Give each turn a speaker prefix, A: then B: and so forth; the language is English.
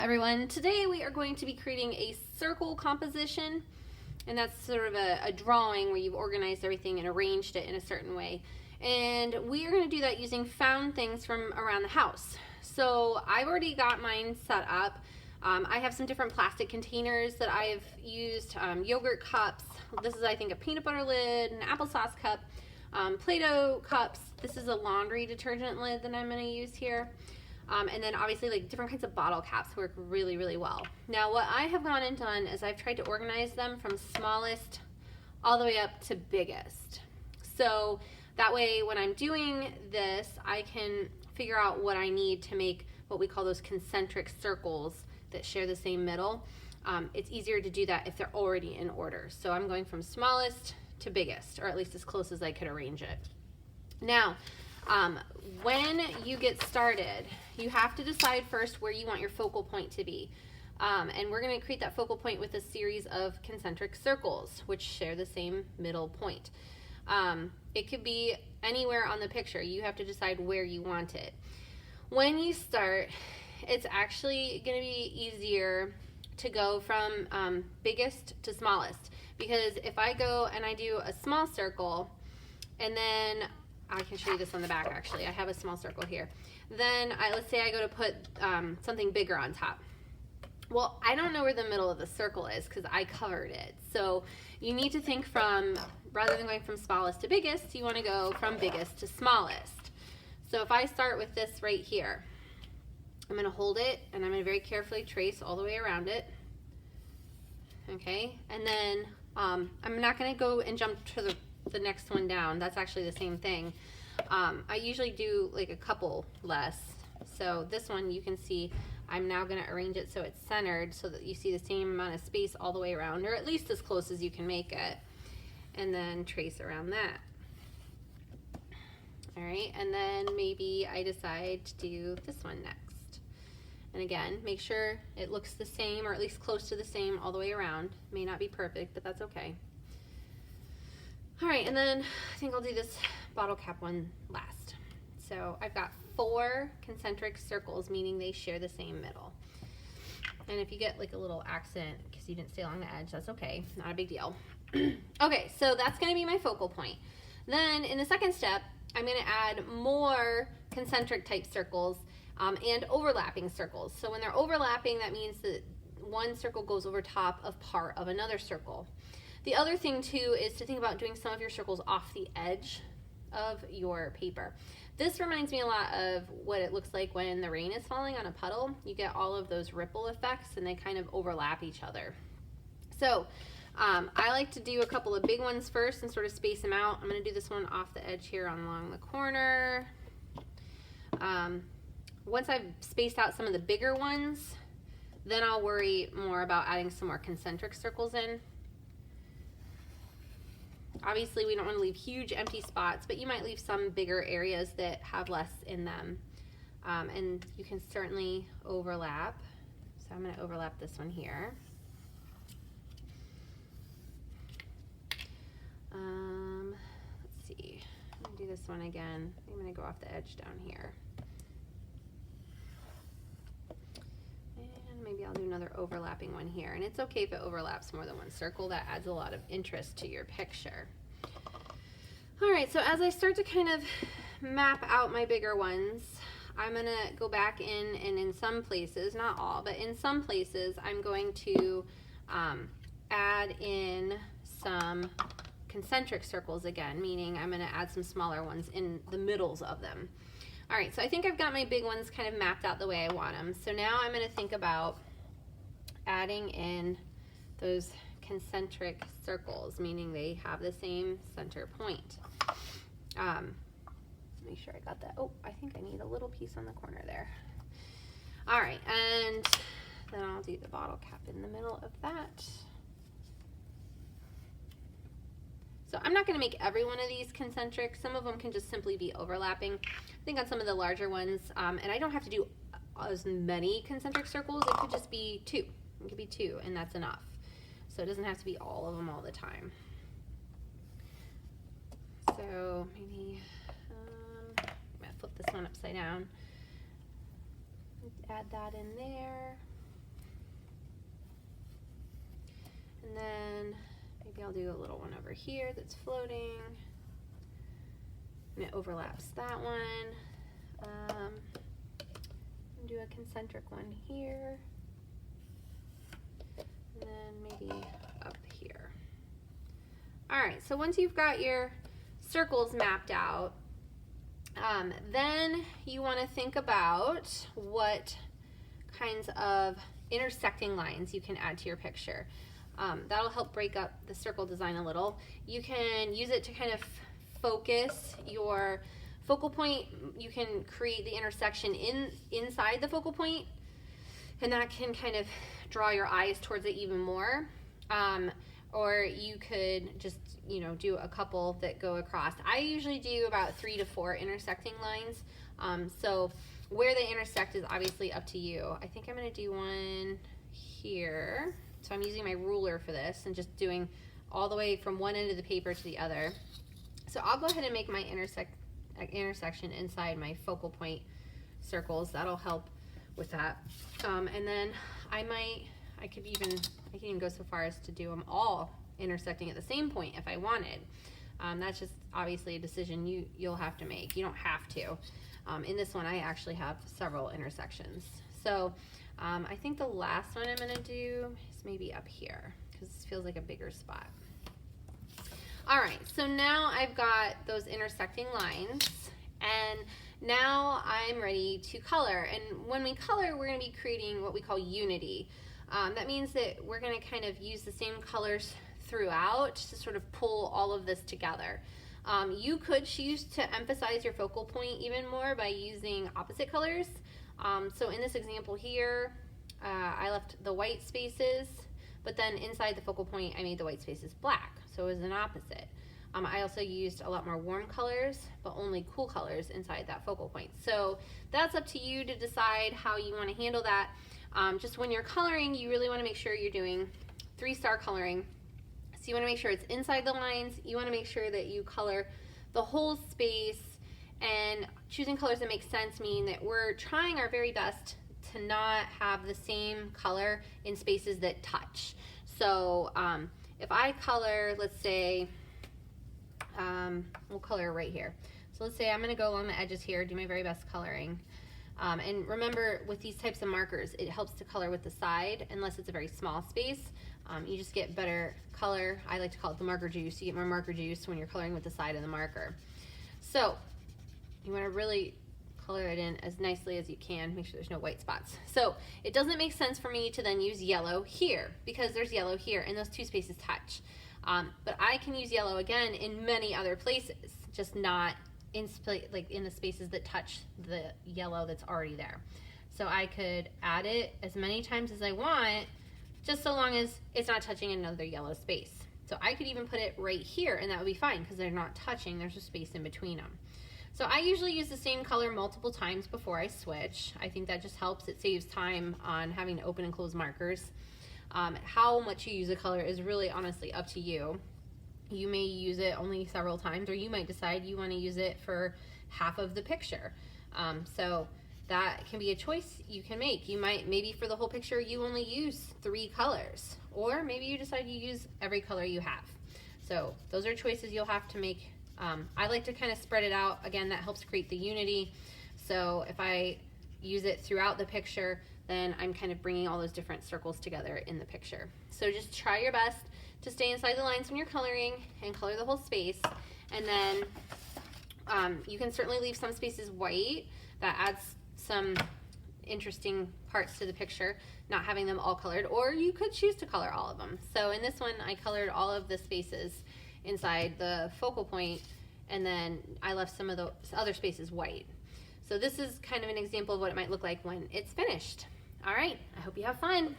A: Everyone, today we are going to be creating a circle composition, and that's sort of a drawing where you've organized everything and arranged it in a certain way. And we are going to do that using found things from around the house. So I've already got mine set up. I have some different plastic containers that I've used, yogurt cups. This is, I think, a peanut butter lid, an applesauce cup, Play-Doh cups. This is a laundry detergent lid that I'm going to use here. And then obviously like different kinds of bottle caps work really, really well. Now what I have gone and done is I've tried to organize them from smallest all the way up to biggest. So that way when I'm doing this, I can figure out what I need to make what we call those concentric circles that share the same middle. It's easier to do that if they're already in order. So I'm going from smallest to biggest, or at least as close as I could arrange it. Now, when you get started, you have to decide first where you want your focal point to be. And we're going to create that focal point with a series of concentric circles, which share the same middle point. It could be anywhere on the picture. You have to decide where you want it. When you start, it's actually going to be easier to go from biggest to smallest. Because if I go and I do a small circle, and then I can show you this on the back actually. I have a small circle here. Then let's say I go to put something bigger on top. Well, I don't know where the middle of the circle is because I covered it. So you need to think from, rather than going from smallest to biggest, you want to go from biggest to smallest. So if I start with this right here, I'm going to hold it and I'm going to very carefully trace all the way around it. Okay, and then I'm not going to go and jump to the next one down. That's actually the same thing. I usually do like a couple less. So this one you can see I'm now going to arrange it so it's centered so that you see the same amount of space all the way around, or at least as close as you can make it, and then trace around that. Alright, and then maybe I decide to do this one next. And again, make sure it looks the same, or at least close to the same all the way around. May not be perfect, but that's okay. All right, and then I think I'll do this bottle cap one last. So I've got 4 concentric circles, meaning they share the same middle. And if you get like a little accent because you didn't stay along the edge, that's okay, not a big deal. Okay, so that's gonna be my focal point. Then in the second step, I'm gonna add more concentric type circles and overlapping circles. So when they're overlapping, that means that one circle goes over top of part of another circle. The other thing too is to think about doing some of your circles off the edge of your paper. This reminds me a lot of what it looks like when the rain is falling on a puddle. You get all of those ripple effects and they kind of overlap each other. So I like to do a couple of big ones first and sort of space them out. I'm going to do this one off the edge here along the corner. Once I've spaced out some of the bigger ones, then I'll worry more about adding some more concentric circles in. Obviously, we don't want to leave huge empty spots, but you might leave some bigger areas that have less in them. And you can certainly overlap. So I'm going to overlap this one here. Let's see. I'm going to do this one again. I'm going to go off the edge down here. And maybe I'll do another overlapping one here. And it's okay if it overlaps more than one circle. That adds a lot of interest to your picture. All right, so as I start to kind of map out my bigger ones, I'm going to go back in, and in some places, not all, but in some places, I'm going to add in some concentric circles again, meaning I'm going to add some smaller ones in the middles of them. All right, so I think I've got my big ones kind of mapped out the way I want them. So now I'm going to think about adding in those concentric circles, meaning they have the same center point. Make sure I got that. Oh, I think I need a little piece on the corner there. All right, and then I'll do the bottle cap in the middle of that. So I'm not going to make every one of these concentric. Some of them can just simply be overlapping. I think on some of the larger ones, and I don't have to do as many concentric circles. It could just be 2. It could be 2, and that's enough. So it doesn't have to be all of them all the time. So maybe I'm going to flip this one upside down. Add that in there. one over here that's floating, and it overlaps that one. Do a concentric one here, and then maybe up here. All right, so once you've got your circles mapped out, then you want to think about what kinds of intersecting lines you can add to your picture. That'll help break up the circle design a little. You can use it to kind of focus your focal point. You can create the intersection inside the focal point, and that can kind of draw your eyes towards it even more. Or you could just, do a couple that go across. I usually do about 3 to 4 intersecting lines. So where they intersect is obviously up to you. I think I'm going to do one here. So I'm using my ruler for this and just doing all the way from one end of the paper to the other. So I'll go ahead and make my intersection inside my focal point circles. That'll help with that. And then I can even go so far as to do them all intersecting at the same point if I wanted. That's just obviously a decision you'll have to make. You don't have to. In this one, I actually have several intersections. So I think the last one I'm going to do is maybe up here because this feels like a bigger spot. All right, so now I've got those intersecting lines, and now I'm ready to color. And when we color, we're going to be creating what we call unity. That means that we're going to kind of use the same colors throughout to sort of pull all of this together. You could choose to emphasize your focal point even more by using opposite colors. So in this example here, I left the white spaces, but then inside the focal point, I made the white spaces black. So it was an opposite. I also used a lot more warm colors, but only cool colors inside that focal point. So that's up to you to decide how you want to handle that. Just when you're coloring, you really want to make sure you're doing 3-star coloring. So you want to make sure it's inside the lines. You want to make sure that you color the whole space, and choosing colors that make sense mean that we're trying our very best to not have the same color in spaces that touch. So if I color, let's say, we'll color right here. So let's say I'm going to go along the edges here, do my very best coloring. And remember, with these types of markers, it helps to color with the side, unless it's a very small space. You just get better color. I like to call it the marker juice. You get more marker juice when you're coloring with the side of the marker. So you want to really color it in as nicely as you can. Make sure there's no white spots. So it doesn't make sense for me to then use yellow here because there's yellow here and those 2 spaces touch. But I can use yellow again in many other places, just not in the spaces that touch the yellow that's already there. So I could add it as many times as I want, just so long as it's not touching another yellow space. So I could even put it right here and that would be fine because they're not touching, there's a space in between them. So I usually use the same color multiple times before I switch. I think that just helps. It saves time on having to open and close markers. How much you use a color is really honestly up to you. You may use it only several times, or you might decide you want to use it for half of the picture. So that can be a choice you can make. You might, maybe for the whole picture, you only use 3 colors, or maybe you decide you use every color you have. So those are choices you'll have to make. I like to kind of spread it out. Again, that helps create the unity. So if I use it throughout the picture, then I'm kind of bringing all those different circles together in the picture. So just try your best to stay inside the lines when you're coloring and color the whole space. And then you can certainly leave some spaces white. That adds some interesting parts to the picture, not having them all colored, or you could choose to color all of them. So in this one, I colored all of the spaces inside the focal point, and then I left some of the other spaces white. So this is kind of an example of what it might look like when it's finished. All right, I hope you have fun.